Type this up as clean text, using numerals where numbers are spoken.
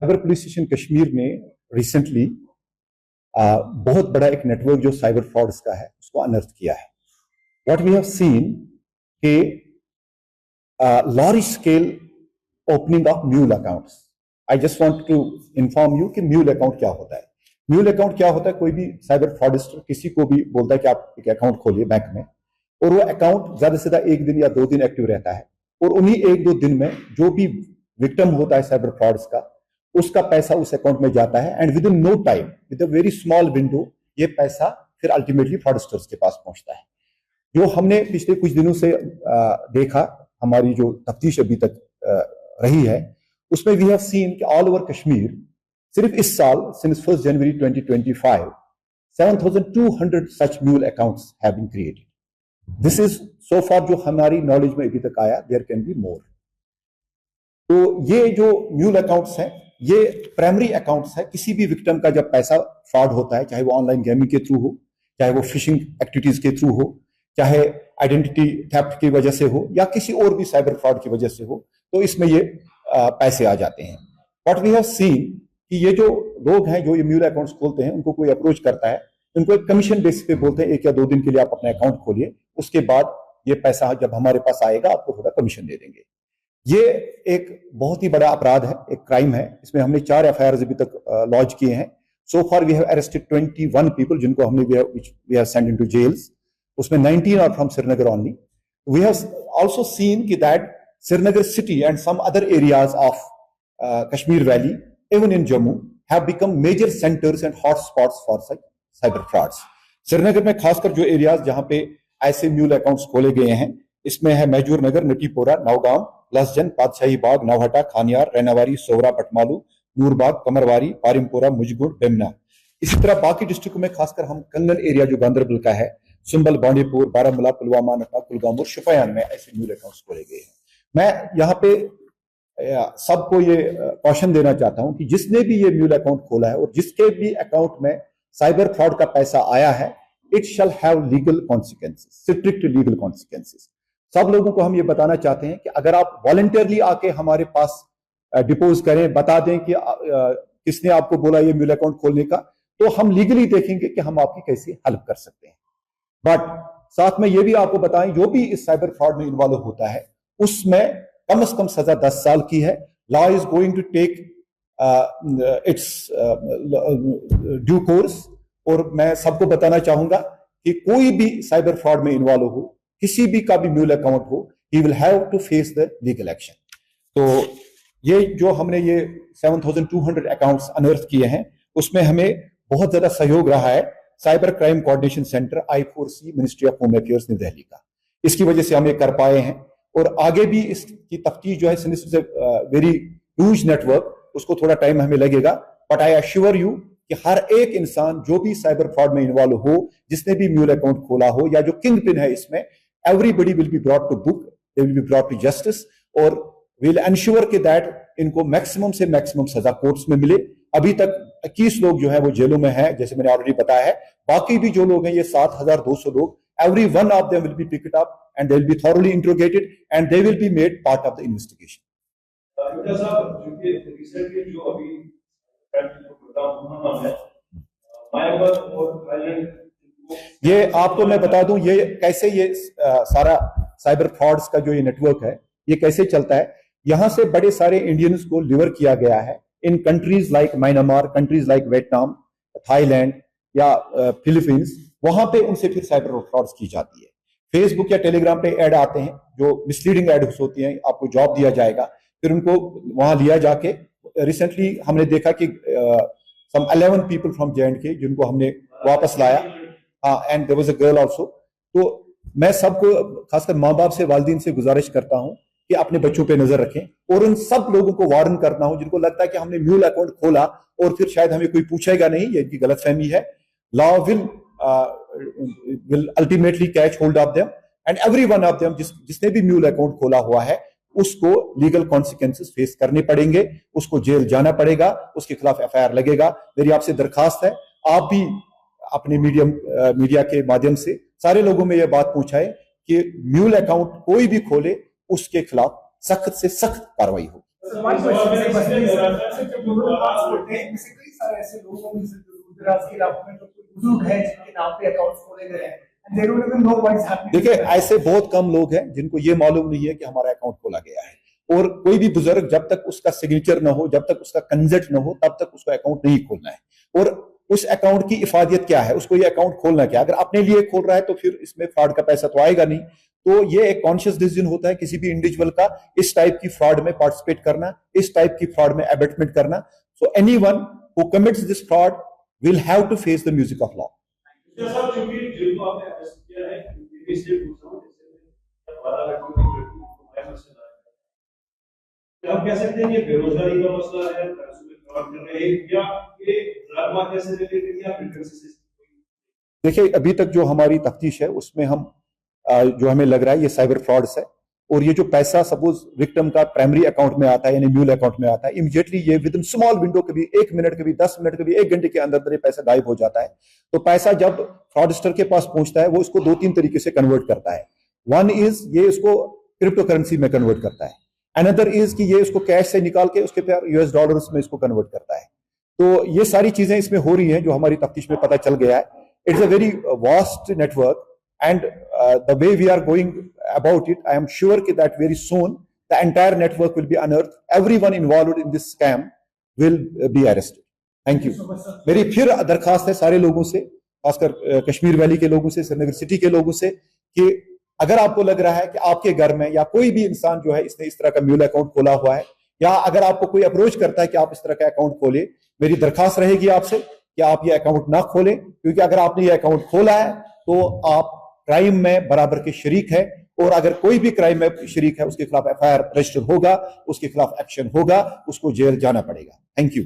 Cyber police station Kashmir ने recently बहुत बड़ा एक नेटवर्क जो साइबर फ्रॉड्स का है उसको अनर्थ किया है। व्हाट वी हैव सीन के large scale opening of mule accounts. I just want to inform you कि म्यूल अकाउंट क्या होता है। म्यूल अकाउंट क्या होता है? कोई भी साइबर फ्रॉडस्टर किसी को भी बोलता है कि आप एक अकाउंट खोलिए बैंक में, और वो अकाउंट ज्यादा से ज्यादा 1 दिन या 2 दिन एक्टिव रहता है, और उन्हीं 1-2 दिन में जो भी विक्टिम होता है साइबर फ्रॉड्स का, उसका पैसा उस अकाउंट में जाता है, and within no time, with a very small window, ये पैसा फिर अल्टीमेटली फ्रॉडस्टर्स के पास पहुंचता है। जो हमने पिछले कुछ दिनों से देखा, हमारी जो तफ्तीश अभी तक रही है, उसमें वी हैव सीन कि ऑल ओवर कश्मीर सिर्फ इस साल since 1 January 2025 7,200 such mule accounts have been created. This is so far जो हमारी नॉलेज में अभी तक आया, देयर कैन बी मोर। तो ये जो म्यूल अकाउंट्स हैं, ये प्राइमरी अकाउंट्स है। किसी भी विक्टिम का जब पैसा फ्रॉड होता है, चाहे वो ऑनलाइन गेमिंग के थ्रू हो, चाहे वो फिशिंग एक्टिविटीज के थ्रू हो, चाहे आइडेंटिटी थेफ्ट की वजह से हो, या किसी और भी साइबर फ्रॉड की वजह से हो, तो इसमें ये पैसे आ जाते हैं। व्हाट वी हैव सीन कि ये जो लोग हैं जो ये म्यूल अकाउंट्स खोलते हैं, उनको कोई अप्रोच करता है, उनको एक कमीशन बेसिस पे बोलते हैं 1 या 2 दिन के लिए आप अपना अकाउंट खोलिए, उसके बाद ये पैसा जब हमारे पास आएगा आपको थोड़ा कमीशन दे देंगे। ये एक बहुत ही बड़ा अपराध है, एक क्राइम है। इसमें हमने 4 एफआईआर अभी तक लॉन्च किए हैं। So far we have arrested 21 people जिनको हमने we have send into jails. उसमें 19 are from Srinagar only. We have also seen कि that Srinagar city and some other areas of Kashmir Valley, even in Jammu, have become major centers and hotspots for cyber frauds. Srinagar में खासकर जो areas जहां पे ऐसे mule accounts खोले गए हैं, इसमें है मैजूर नगर, नटीपोरा, नौगांव, लसजन, पातशाही बाग, नौहटा, खानियार, रैनावारी, सोवरा, पटमालू, नूरबाग, कमरवारी, पारिमपुरा, मुजगुड़, बेमना। इसी तरह बाकी डिस्ट्रिक्टों में खासकर हम कंगन एरिया जो गांधरबल का है, सुंबल, बांडीपुर, बारामूला, पुलवामा, नटा, कुलगाम और शुफयान में ऐसे म्यूल अकाउंट्स खोले गए हैं। मैं यहाँ पे सबको ये कॉशन देना चाहता हूं कि जिसने भी ये म्यूल अकाउंट खोला है और जिसके भी अकाउंट में साइबर फ्रॉड का पैसा आया है, it shall have legal consequences, strict legal consequences. सब लोगों को हम ये बताना चाहते हैं कि अगर आप वॉलंटियरली आके हमारे पास डिपोज करें, बता दें कि किसने आपको बोला ये म्यूल अकाउंट खोलने का, तो हम लीगली देखेंगे कि हम आपकी कैसे हेल्प कर सकते हैं। बट साथ में ये भी आपको बताएं, जो भी इस साइबर फ्रॉड में इन्वॉल्व होता है उसमें कम से कम सजा 10 साल की है। Law is going to take its due course. और मैं सबको बताना चाहूंगा कि कोई भी साइबर फ्रॉड में इन्वॉल्व हो, किसी भी का भी म्यूल अकाउंट हो, he will have to face the legal action. तो ये जो हमने ये 7,200 अकाउंट्स अनर्थ किए हैं, उसमें हमें बहुत ज्यादा सहयोग रहा है cyber crime coordination centre I4C, ministry of home affairs, new Delhi का। इसकी वजह से हम ये कर पाए हैं, और आगे भी इसकी तफ्तीश जो है, वेरी ह्यूज नेटवर्क, उसको थोड़ा टाइम हमें लगेगा। बट आई अश्योर यू कि हर एक इंसान जो भी साइबर फ्रॉड में इन्वॉल्व हो, जिसने भी म्यूल अकाउंट खोला हो, या जो किंग पिन है इसमें, everybody will be brought to book, they will be brought to justice, और विल एंश्योर कि दैट इनको मैक्सिमम से मैक्सिमम सजा कोर्ट्स में मिले। अभी तक 21 लोग जो है वो जेलों में हैं, जैसे मैंने ऑलरेडी बताया है। बाकी भी जो लोग हैं, ये 7,200 लोग, every one of them will be picked up and they will be thoroughly interrogated and they will be made part of the investigation. ये आपको मैं बता दूं, ये कैसे ये सारा साइबर फ्रॉड्स का जो ये नेटवर्क है, ये कैसे चलता है। यहां से बड़े सारे इंडियंस को लिवर किया गया है in countries like Myanmar, countries like Vietnam, Thailand या फिलीपींस। वहां पे उनसे फिर साइबर फ्रॉड्स की जाती है। फेसबुक या टेलीग्राम पे ऐड आते हैं जो मिसलीडिंग एड्स होती हैं, आपको जॉब दिया जाएगा, फिर उनको वहां लिया जाके, रिसेंटली हमने देखा कि सम 11 पीपल फ्रॉम J&K जिनको हमने वापस लाया, and there was a girl also. तो मैं सबको, खासकर माँ बाप से, वालिदैन से गुजारिश करता हूं कि अपने बच्चों पे नजर रखें, और उन सब लोगों को वार्न करना हो जिनको लगता है कि हमने म्यूल अकाउंट खोला और फिर शायद हमें कोई पूछेगा नहीं, ये इनकी गलतफहमी है। Law will ultimately catch hold of them, and every one of them जिसने भी म्यूल अकाउंट खोला हुआ है, उसको लीगल कॉन्सिक्वेंसेस फेस करने पड़ेंगे, उसको जेल जाना पड़ेगा, उसके खिलाफ एफआईआर लगेगा। मेरी आपसे दरखास्त है, आप भी अपने मीडिया के माध्यम से सारे लोगों में यह बात पहुंचाए कि म्यूल अकाउंट कोई भी खोले, उसके खिलाफ सख्त से सख्त कार्रवाई हो। So one question is basically sir जब रूरल अकाउंट्स होते हैं इससे कई सारे ऐसे लोग होंगे दूर दराज के इलाकों में जो बुजुर्ग हैं जिनके नाम पे अकाउंट्स खोले गए हैं and they don't even know what is happening. देखिए ऐसे बहुत कम लोग हैं जिनको ये मालूम नहीं है कि हमारा अकाउंट खोला गया है, और कोई भी बुजुर्ग जब तक उसका सिग्नेचर ना हो, जब तक उसका कंसेंट ना हो, तब तक उसका अकाउंट नहीं खोलना है। और उस अकाउंट की इफादियत क्या है, उसको ये अकाउंट खोलना क्या, अगर अपने लिए खोल रहा है तो फिर इसमें फ्रॉड का पैसा तो आएगा नहीं। तो ये एक कॉन्शियस डिसीजन होता है किसी भी इंडिविजुअल का इस टाइप की फ्रॉड में पार्टिसिपेट करना, इस टाइप की फ्रॉड में एबेटमेंट करना। So anyone who commits this fraud will have to face the music of law. आप कह सकते हैं ये बेरोजगारी का मसला है, या ये ड्रग माफिया से रिलेटेड या फ्रीक्वेंसी से? देखिए अभी तक जो हमारी तफ्तीश है उसमें हम जो हमें लग रहा है ये साइबर फ्रॉड्स है, और ये जो पैसा सपोज विक्टिम का प्राइमरी अकाउंट में आता है यानी म्यूल अकाउंट में आता है, इमीडिएटली ये विद इन स्मॉल विंडो, कभी 1 मिनट, कभी 10 मिनट, कभी 1 घंटे के अंदर ये पैसा गायब हो जाता है। तो पैसा जब फ्रॉडस्टर के पास पहुंचता है वो इसको 2-3 तरीके से कन्वर्ट करता है। वन इज ये इसको क्रिप्टो करेंसी में कन्वर्ट करता है, अनदर इज कि ये इसको कैश से निकाल के उसके फिर यूएस डॉलर्स में इसको कन्वर्ट करता है। तो ये सारी चीजें इसमें हो रही हैं जो हमारी तफ्तीश में पता चल गया है। It's a very vast network and the way we are going about it, I am sure that very soon the entire network will be unearthed. Everyone involved in this scam will be arrested. Thank you. मेरी फिर दरखास्त है सारे लोगों से, खासकर Kashmir valley के लोगों से, श्रीनगर सिटी के लोगों से, कि अगर आपको लग रहा है कि आपके घर में या कोई भी इंसान जो है इसने इस तरह का म्यूल अकाउंट खोला हुआ है, या अगर आपको कोई अप्रोच करता है कि आप इस तरह का अकाउंट खोले, मेरी दरखास्त रहेगी आपसे कि आप ये अकाउंट ना खोलें, क्योंकि अगर आपने ये अकाउंट खोला है तो आप क्राइम में बराबर के शरीक है, और अगर कोई भी क्राइम में शरीक है उसके खिलाफ एफआईआर रजिस्टर होगा, उसके खिलाफ एक्शन होगा, उसको जेल जाना पड़ेगा। Thank you.